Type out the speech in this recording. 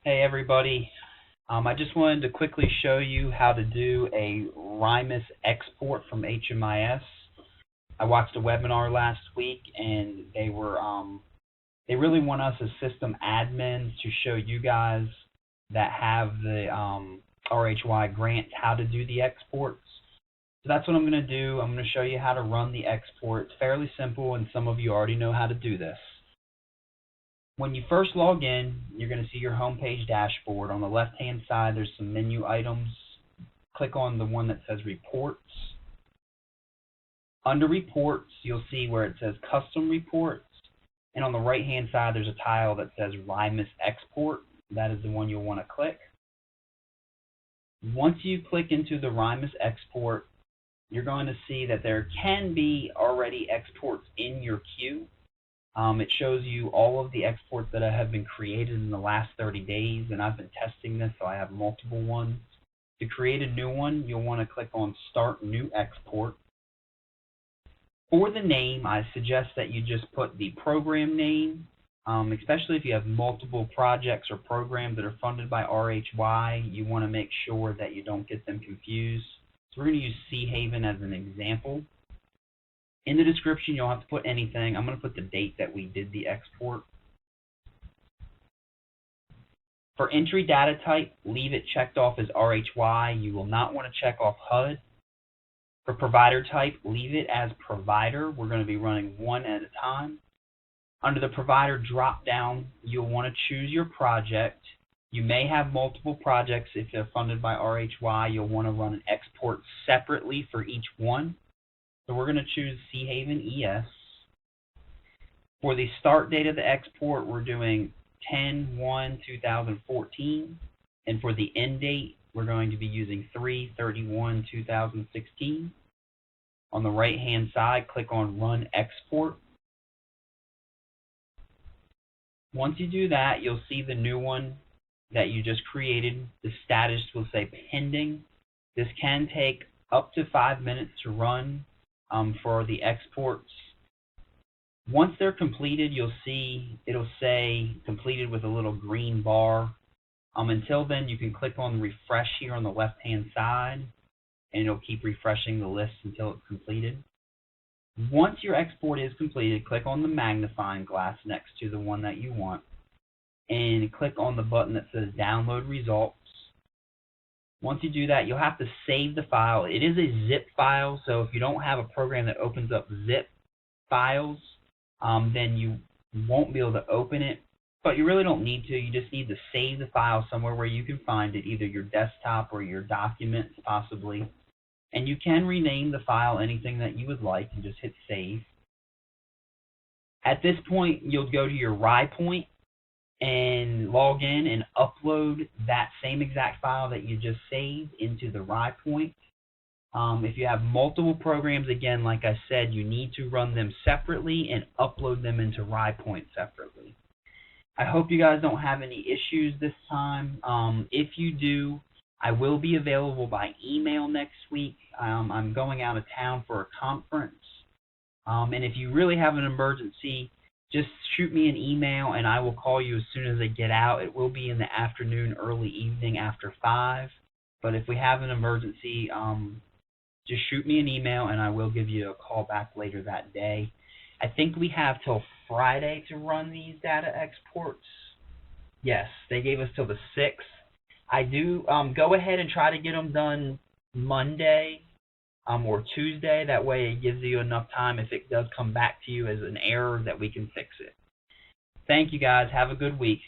Hey everybody, I just wanted to quickly show you how to do a RHYPOINT export from HMIS. I watched a webinar last week and they really want us as system admins to show you guys that have the RHY grant how to do the exports. So that's what I'm going to do. I'm going to show you how to run the export. It's fairly simple and some of you already know how to do this. When you first log in, you're going to see your homepage dashboard. On the left-hand side, there's some menu items. Click on the one that says Reports. Under Reports, you'll see where it says Custom Reports. And on the right-hand side, there's a tile that says RHYPOINT Export. That is the one you'll want to click. Once you click into the RHYPOINT Export, you're going to see that there can be already exports in your queue. It shows you all of the exports that have been created in the last 30 days, and I've been testing this, so I have multiple ones. To create a new one, you'll want to click on Start New Export. For the name, I suggest that you just put the program name, especially if you have multiple projects or programs that are funded by RHY. You want to make sure that you don't get them confused. So we're going to use Sea Haven as an example. In the description, you'll have to put anything. I'm going to put the date that we did the export. For entry data type, leave it checked off as RHY. You will not want to check off HUD. For provider type, leave it as provider. We're going to be running one at a time. Under the provider drop-down, you'll want to choose your project. You may have multiple projects. If they're funded by RHY, you'll want to run an export separately for each one. So we're going to choose Sea Haven ES. For the start date of the export, we're doing 10/1/2014. And for the end date, we're going to be using 3/31/2016. On the right-hand side, click on Run Export. Once you do that, you'll see the new one that you just created. The status will say pending. This can take up to 5 minutes to run. For the exports. Once they're completed, you'll see it'll say completed with a little green bar. Until then, you can click on refresh here on the left-hand side, and it'll keep refreshing the list until it's completed. Once your export is completed, click on the magnifying glass next to the one that you want, and click on the button that says Download Results. Once you do that, you'll have to save the file. It is a zip file, so if you don't have a program that opens up zip files, then you won't be able to open it. But you really don't need to. You just need to save the file somewhere where you can find it, either your desktop or your documents possibly. And you can rename the file anything that you would like and just hit save. At this point, you'll go to your RHYPOINT and log in and upload that same exact file that you just saved into the RHYPOINT. If you have multiple programs, again, like I said, you need to run them separately and upload them into RHYPOINT separately. I hope you guys don't have any issues this time. If you do, I will be available by email next week. I'm going out of town for a conference. And if you really have an emergency, just shoot me an email and I will call you as soon as I get out. It will be in the afternoon, early evening after 5. But if we have an emergency, just shoot me an email and I will give you a call back later that day. I think we have till Friday to run these data exports. Yes, they gave us till the 6th. I do go ahead and try to get them done Monday or Tuesday. That way it gives you enough time if it does come back to you as an error that we can fix it. Thank you guys. Have a good week.